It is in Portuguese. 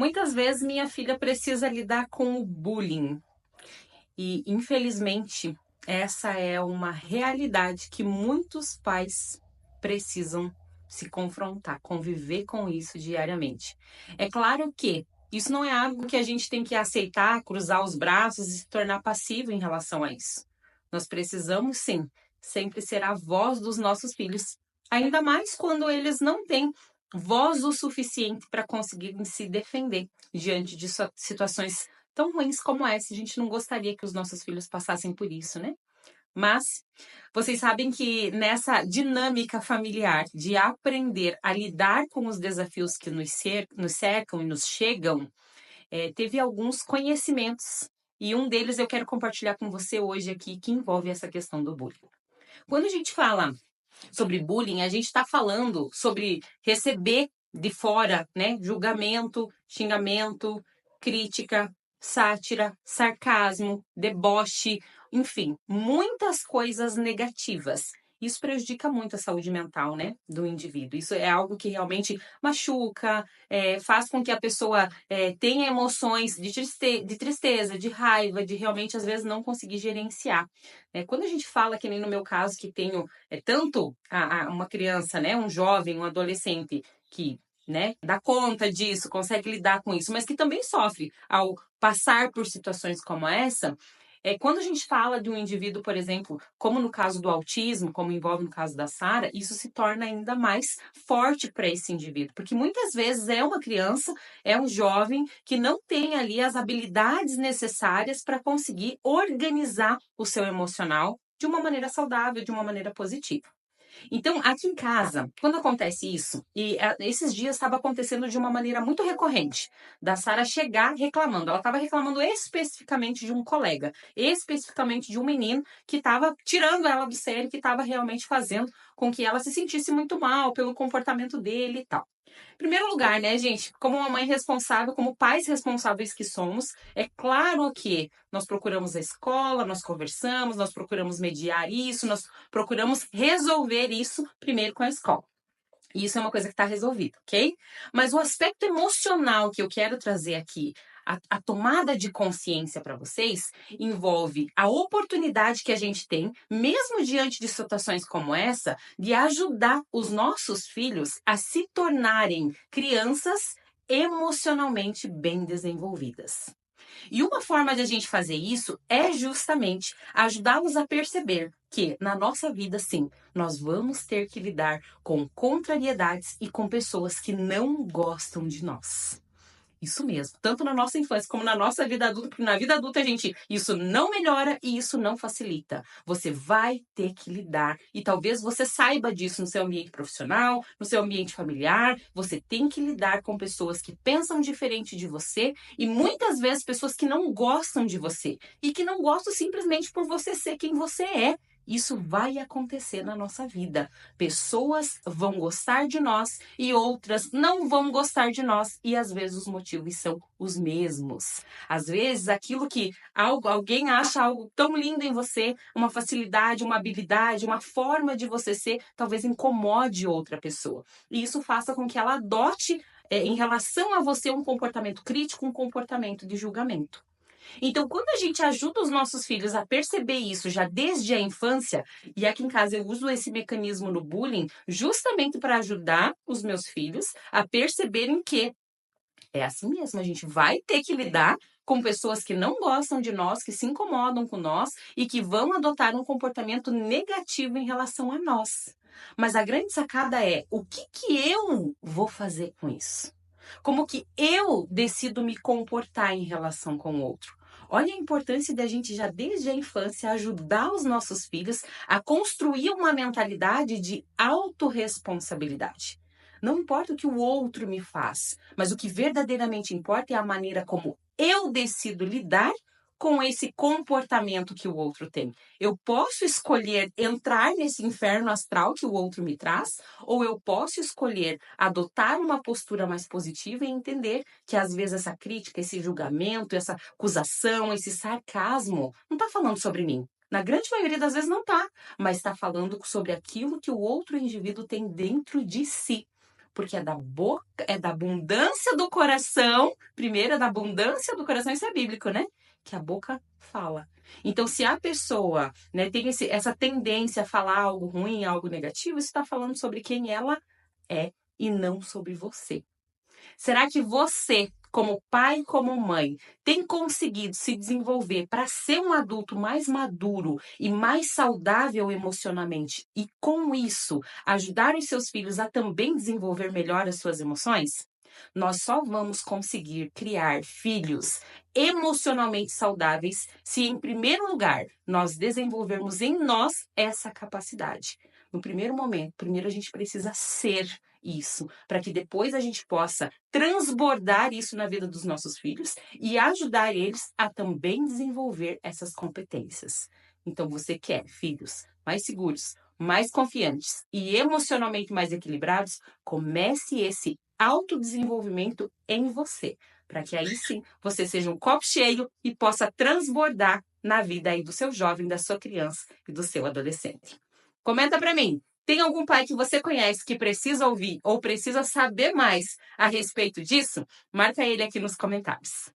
Muitas vezes minha filha precisa lidar com o bullying e, infelizmente, essa é uma realidade que muitos pais precisam se confrontar, conviver com isso diariamente. É claro que isso não é algo que a gente tem que aceitar, cruzar os braços e se tornar passivo em relação a isso. Nós precisamos, sim, sempre ser a voz dos nossos filhos, ainda mais quando eles não têm voz o suficiente para conseguirem se defender diante de situações tão ruins como essa. A gente não gostaria que os nossos filhos passassem por isso, né? Mas vocês sabem que nessa dinâmica familiar de aprender a lidar com os desafios que nos cercam e nos chegam, teve alguns conhecimentos. E um deles eu quero compartilhar com você hoje aqui, que envolve essa questão do bullying. Quando a gente fala sobre bullying, a gente está falando sobre receber de fora, né, julgamento, xingamento, crítica, sátira, sarcasmo, deboche, enfim, muitas coisas negativas. Isso prejudica muito a saúde mental, né, do indivíduo. Isso é algo que realmente machuca, faz com que a pessoa tenha emoções de tristeza, de raiva, de realmente, às vezes, não conseguir gerenciar. Quando a gente fala, que nem no meu caso, que tenho tanto uma criança, né, um jovem, um adolescente que, né, dá conta disso, consegue lidar com isso, mas que também sofre ao passar por situações como essa. Quando a gente fala de um indivíduo, por exemplo, como no caso do autismo, como envolve no caso da Sara, isso se torna ainda mais forte para esse indivíduo, porque muitas vezes é uma criança, é um jovem que não tem ali as habilidades necessárias para conseguir organizar o seu emocional de uma maneira saudável, de uma maneira positiva. Então, aqui em casa, quando acontece isso, e esses dias estava acontecendo de uma maneira muito recorrente, da Sara chegar reclamando. Ela estava reclamando especificamente de um colega, especificamente de um menino que estava tirando ela do sério, que estava realmente fazendo com que ela se sentisse muito mal pelo comportamento dele e tal. Em primeiro lugar, né, gente, como uma mãe responsável, como pais responsáveis que somos, é claro que nós procuramos a escola, nós conversamos, nós procuramos mediar isso, nós procuramos resolver isso primeiro com a escola. E isso é uma coisa que está resolvida, ok? Mas o aspecto emocional que eu quero trazer aqui, a tomada de consciência para vocês, envolve a oportunidade que a gente tem, mesmo diante de situações como essa, de ajudar os nossos filhos a se tornarem crianças emocionalmente bem desenvolvidas. E uma forma de a gente fazer isso é justamente ajudá-los a perceber que na nossa vida, sim, nós vamos ter que lidar com contrariedades e com pessoas que não gostam de nós. Isso mesmo, tanto na nossa infância como na nossa vida adulta, porque na vida adulta, gente, isso não melhora e isso não facilita. Você vai ter que lidar e talvez você saiba disso no seu ambiente profissional, no seu ambiente familiar. Você tem que lidar com pessoas que pensam diferente de você e muitas vezes pessoas que não gostam de você e que não gostam simplesmente por você ser quem você é. Isso vai acontecer na nossa vida. Pessoas vão gostar de nós e outras não vão gostar de nós, e às vezes os motivos são os mesmos. Às vezes aquilo que alguém acha algo tão lindo em você, uma facilidade, uma habilidade, uma forma de você ser, talvez incomode outra pessoa. E isso faça com que ela adote, em relação a você, um comportamento crítico, um comportamento de julgamento. Então, quando a gente ajuda os nossos filhos a perceber isso já desde a infância, e aqui em casa eu uso esse mecanismo no bullying justamente para ajudar os meus filhos a perceberem que é assim mesmo, a gente vai ter que lidar com pessoas que não gostam de nós, que se incomodam com nós e que vão adotar um comportamento negativo em relação a nós. Mas a grande sacada é o que eu vou fazer com isso? Como que eu decido me comportar em relação com o outro? Olha a importância da gente já desde a infância ajudar os nossos filhos a construir uma mentalidade de autorresponsabilidade. Não importa o que o outro me faz, mas o que verdadeiramente importa é a maneira como eu decido lidar com esse comportamento que o outro tem. Eu posso escolher entrar nesse inferno astral que o outro me traz, ou eu posso escolher adotar uma postura mais positiva e entender que às vezes essa crítica, esse julgamento, essa acusação, esse sarcasmo não está falando sobre mim. Na grande maioria das vezes não está, mas está falando sobre aquilo que o outro indivíduo tem dentro de si. Porque é da boca, é da abundância do coração. Primeiro, é da abundância do coração, isso é bíblico, né? Que a boca fala. Então, se a pessoa, né, tem essa tendência a falar algo ruim, algo negativo, isso está falando sobre quem ela é e não sobre você. Será que você, como pai e como mãe, tem conseguido se desenvolver para ser um adulto mais maduro e mais saudável emocionalmente e, com isso, ajudar os seus filhos a também desenvolver melhor as suas emoções? Nós só vamos conseguir criar filhos emocionalmente saudáveis se, em primeiro lugar, nós desenvolvermos em nós essa capacidade. No primeiro momento, primeiro a gente precisa ser isso, para que depois a gente possa transbordar isso na vida dos nossos filhos e ajudar eles a também desenvolver essas competências. Então, você quer filhos mais seguros, mais confiantes e emocionalmente mais equilibrados? Comece esse autodesenvolvimento em você, para que aí sim você seja um copo cheio e possa transbordar na vida aí do seu jovem, da sua criança e do seu adolescente. Comenta para mim. Tem algum pai que você conhece que precisa ouvir ou precisa saber mais a respeito disso? Marca ele aqui nos comentários.